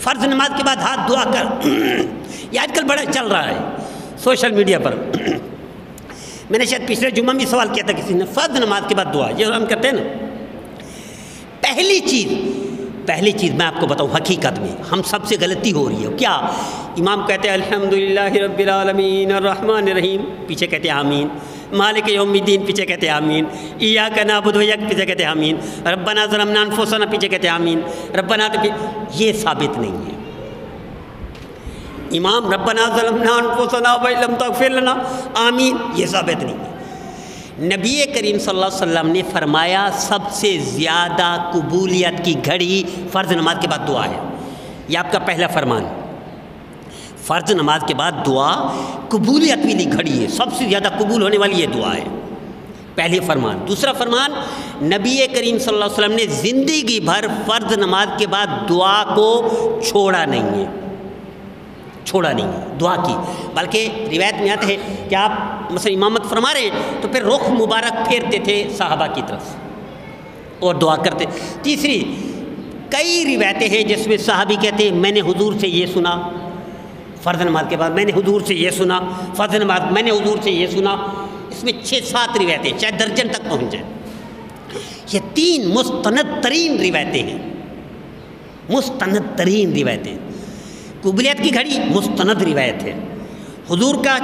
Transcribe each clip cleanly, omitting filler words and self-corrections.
فرض نماز کے بعد ہاتھ دعا کر، یہ آج کل بڑا چل رہا ہے سوشل میڈیا پر. میں نے شاید پچھلے جمعہ بھی سوال کیا تھا کسی نے، فرض نماز کے بعد دعا یہ ہم کرتے ہیں نا. پہلی چیز میں آپ کو بتاؤں، حقیقت میں ہم سب سے غلطی ہو رہی ہے. کیا؟ امام کہتے ہیں الحمدللہ رب العالمین الرحمن الرحیم، پیچھے کہتے ہیں آمین. مالک یوم الدین، پیچھے کہتے ہیں آمین. ایاک نعبد و ایاک، پیچھے کہتے ہیں آمین. ربنا ظلمنا انفسنا، پیچھے کہتے ہیں آمین. ربنا، یہ ثابت نہیں ہے. امام ربنا ظلمنا انفسنا وان لم تغفر لنا آمین، یہ ثابت نہیں ہے. نبی کریم صلی اللہ علیہ وسلم نے فرمایا سب سے زیادہ قبولیت کی گھڑی فرض نماز کے بعد دعا ہے. یہ آپ کا پہلا فرمان. فرض نماز کے بعد دعا قبولیت والی گھڑی ہے، سب سے زیادہ قبول ہونے والی یہ دعا ہے. پہلے فرمان. دوسرا فرمان، نبی کریم صلی اللہ علیہ وسلم نے زندگی بھر فرض نماز کے بعد دعا کو چھوڑا نہیں ہے دعا کی. بلکہ روایت میں آتا ہے کہ آپ مثلا امامت فرما رہے ہیں تو پھر رخ مبارک پھیرتے تھے صحابہ کی طرف اور دعا کرتے. تیسری، کئی روایتیں ہیں جس میں صحابی کہتے ہیں میں نے حضور سے یہ سنا فرض نماز کے بعد، میں نے حضور سے یہ سنا فرض نماز، میں نے حضور سے یہ سنا. اس میں 6-7 روایتیں، چاہے درجن تک پہنچ جائیں. یہ 3 مستند ترین روایتیں ہیں. مستند ترین روایتیں. قبولیت کی گھڑی مستند روایت ہے. حضور کا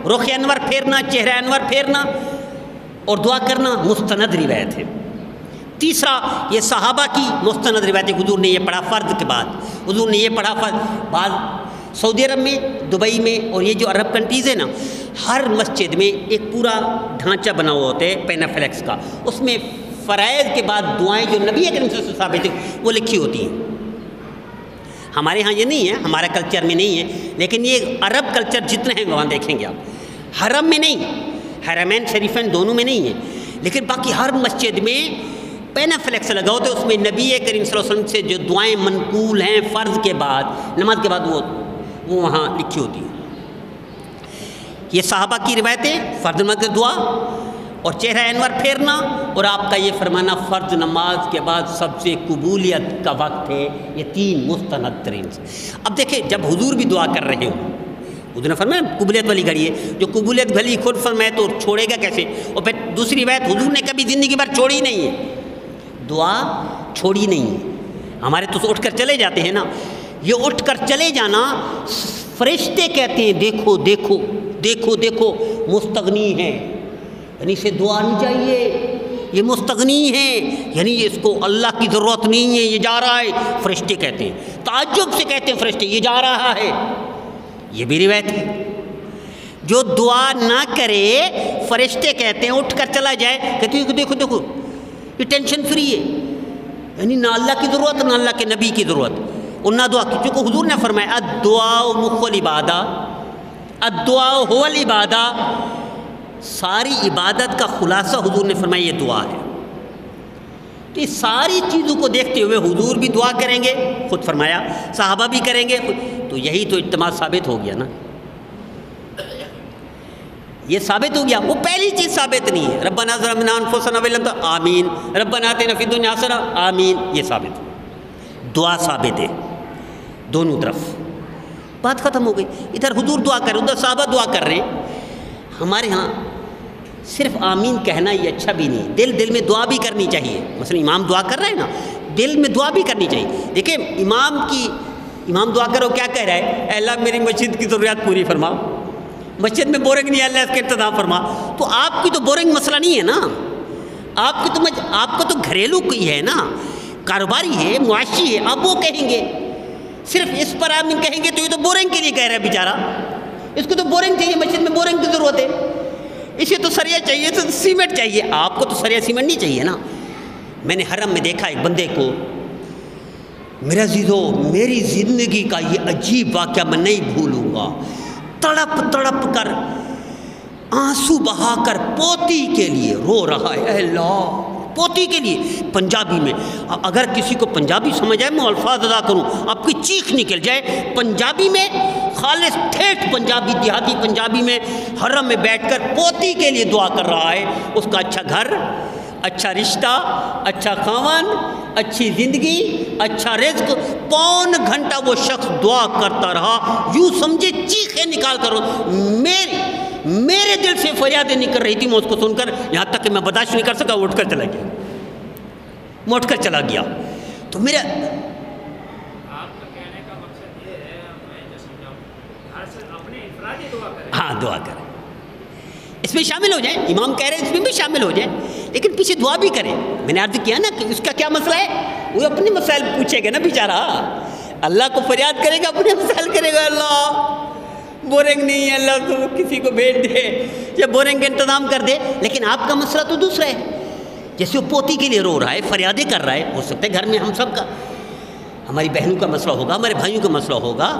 رخ انور پھیرنا، چہرہ انور پھیرنا اور دعا کرنا مستند روایت ہے. تیسرا، یہ صحابہ کی مستند روایت ہے. حضور نے یہ پڑھا فرض کے بعد، حضور نے یہ پڑھا فرض. بعض سعودی عرب میں، دبئی میں اور یہ جو عرب کنٹریز ہیں نا، ہر مسجد میں ایک پورا ڈھانچہ بنا ہوا ہوتا ہے پینافلیکس کا، اس میں فرائض کے بعد دعائیں جو نبی کریم سے ثابت ہیں وہ لکھی ہوتی ہیں. ہمارے ہاں یہ نہیں ہے، ہمارے کلچر میں نہیں ہے، لیکن یہ عرب کلچر جتنے ہیں وہاں دیکھیں گے آپ. حرم میں نہیں، حرمین شریفین دونوں میں نہیں ہے، لیکن باقی ہر مسجد میں پینافلیکس لگا ہوتا ہے. اس میں نبی کریم صلی اللہ علیہ وسلم سے جو دعائیں منقول ہیں فرض کے بعد، نماز کے بعد، وہ وہاں لکھی ہوتی ہیں. یہ صحابہ کی روایتیں، فرض نماز کی دعا اور چہرہ انور پھیرنا، اور آپ کا یہ فرمانا فرض نماز کے بعد سب سے قبولیت کا وقت ہے. یہ 3 مستند ترین سے. اب دیکھیں جب حضور بھی دعا کر رہے ہوں، حضور نے فرمایا قبولیت والی گھڑی ہے، جو قبولیت بھلی خود فرمائے تو چھوڑے گا کیسے؟ اور پھر دوسری روایت، حضور نے کبھی زندگی بھر چھوڑی نہیں ہے، دعا چھوڑی نہیں ہے. ہمارے تو اٹھ کر چلے جاتے ہیں نا، یہ اٹھ کر چلے جانا فرشتے کہتے ہیں دیکھو دیکھو دیکھو دیکھو مستغنی ہے، یعنی اسے دعا نہیں چاہیے، یہ مستغنی ہے، یعنی اس کو اللہ کی ضرورت نہیں ہے، یہ جا رہا ہے. فرشتے کہتے ہیں، تعجب سے کہتے ہیں فرشتے یہ جا رہا ہے. یہ بھی روایت ہے. جو دعا نہ کرے فرشتے کہتے ہیں اٹھ کر چلا جائے، کہتے ہیں دیکھو دیکھو یہ ٹینشن فری ہے، یعنی نہ اللہ کی ضرورت نہ اللہ کے نبی کی ضرورت اور نہ دعا کی. چونکہ حضور نے فرمایا الدعاء مخ العبادہ، الدعاء هو العبادہ، ساری عبادت کا خلاصہ حضور نے فرمایا یہ دعا ہے. تو یہ ساری چیزوں کو دیکھتے ہوئے حضور بھی دعا کریں گے، خود فرمایا صحابہ بھی کریں گے، تو یہی تو اجتماع ثابت ہو گیا نا. یہ ثابت ہو گیا. وہ پہلی چیز ثابت نہیں ہے، ربنا ظلمنا انفسنا وان لم تغفر آمین، ربنا آتنا فی الدنیا حسنہ آمین، یہ ثابت ہے. دعا ثابت ہے دونوں طرف. بات ختم ہو گئی. ادھر حضور دعا کر رہے، ادھر صحابہ دعا کر رہے ہیں. ہمارے ہاں صرف آمین کہنا یہ اچھا بھی نہیں، دل میں دعا بھی کرنی چاہیے. مثلا امام دعا کر رہا ہے نا، دل میں دعا بھی کرنی چاہیے. دیکھیں امام دعا کرو کیا کہہ رہا ہے؟ اے اللہ میری مسجد کی ضروریات پوری فرما، مسجد میں بورنگ نہیں ہے اللہ اس کا انتظام فرما. تو آپ کی تو بورنگ مسئلہ نہیں ہے نا، آپ کو تو گھریلو کوئی ہے نا، کاروباری ہے، معاشی ہے. اب وہ کہیں گے صرف اس پر آمین کہیں گے تو یہ تو بورنگ کے لیے کہہ رہا ہے بیچارہ، اس کو تو بورنگ چاہیے، مسجد میں بورنگ کی ضرورت ہے، اسے تو سریا چاہیے، تو سیمنٹ چاہیے. آپ کو تو سریا سیمنٹ نہیں چاہیے نا. میں نے حرم میں دیکھا ایک بندے کو، میرا عزیزو میری زندگی کا یہ عجیب واقعہ میں نہیں بھولوں گا. تڑپ تڑپ کر آنسو بہا کر پوتی کے لیے رو رہا ہے. اے اللہ، پوتی کے لیے پنجابی میں. اگر کسی کو پنجابی سمجھ آئے میں الفاظ ادا کروں آپ کی چیخ نکل جائے. پنجابی میں خالص ٹھیٹھ پنجابی، دیہاتی پنجابی میں حرم میں بیٹھ کر پوتی کے لیے دعا کر رہا ہے، اس کا اچھا گھر، اچھا رشتہ، اچھا خاون، اچھی زندگی، اچھا رزق. پون گھنٹہ وہ شخص دعا کرتا رہا، یوں سمجھے چیخیں نکال کر. میرے دل سے فریادیں نکل رہی تھی میں اس کو سن کر، یہاں تک کہ میں برداشت نہیں کر سکا، اٹھ کر چلا گیا. میں اٹھ کر چلا گیا. تو میرا ہاں دعا کریں، اس میں شامل ہو جائیں. امام کہہ رہے ہیں اس میں بھی شامل ہو جائیں، لیکن پیچھے دعا بھی کریں. میں نے عرض کیا نا کہ اس کا کیا مسئلہ ہے، وہ اپنے مسائل پوچھے گا نا بیچارہ. اللہ کو فریاد کرے گا، اپنے مسائل کرے گا. اللہ بورنگ نہیں ہے، اللہ تو کسی کو بھیج دے یا بورنگ کا انتظام کر دے. لیکن آپ کا مسئلہ تو دوسرا ہے. جیسے وہ پوتی کے لیے رو رہا ہے، فریادیں کر رہا ہے. ہو سکتا ہے گھر میں ہم سب کا، ہماری بہنوں کا مسئلہ ہوگا، ہمارے بھائیوں کا مسئلہ ہوگا.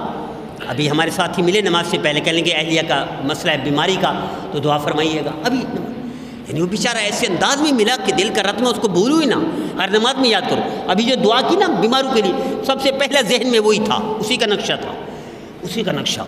ابھی ہمارے ساتھی ملے نماز سے پہلے، کہہ لیں گے اہلیہ کا مسئلہ ہے، بیماری کا، تو دعا فرمائیے گا. ابھی یعنی وہ بیچارہ ایسے انداز میں ملا کہ دل کا رت میں اس کو بھولوں ہی نہ، ہر نماز میں یاد کرو. ابھی جو دعا کی نا بیماروں کے لیے، سب سے پہلے ذہن میں وہی تھا، اسی کا نقشہ تھا، اسی کا نقشہ.